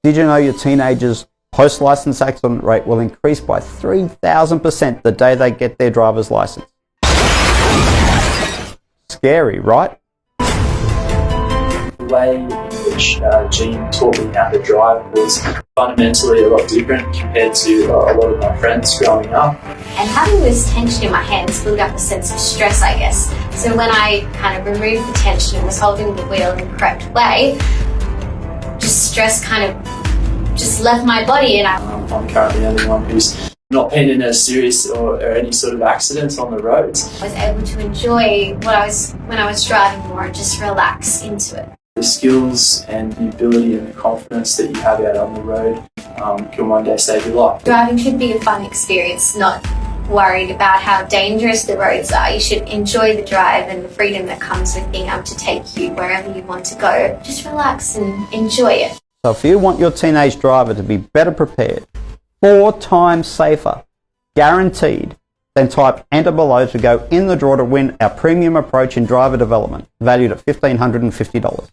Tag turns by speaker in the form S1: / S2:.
S1: Did you know your teenager's post-license accident rate will increase by 3,000% the day they get their driver's license? Scary, right?
S2: The way in which Jean taught me how to drive was fundamentally a lot different compared to a lot of my friends growing up.
S3: And having this tension in my hands built up a sense of stress, I guess. So when I kind of removed the tension and was holding the wheel in the correct way, just stress kind of just left my body, and
S2: I'm currently the only one who's not been in a serious or any sort of accidents on the roads.
S3: I was able to enjoy when I was driving more and just relax into it.
S2: The skills and the ability and the confidence that you have out on the road can one day save your life.
S3: Driving should be a fun experience, not worried about how dangerous the roads are. You should enjoy the drive and the freedom that comes with being able to take you wherever you want to go. Just relax and enjoy it.
S1: So if you want your teenage driver to be better prepared, 4 times safer, guaranteed, then type enter below to go in the draw to win our premium approach in driver development, valued at $1,550.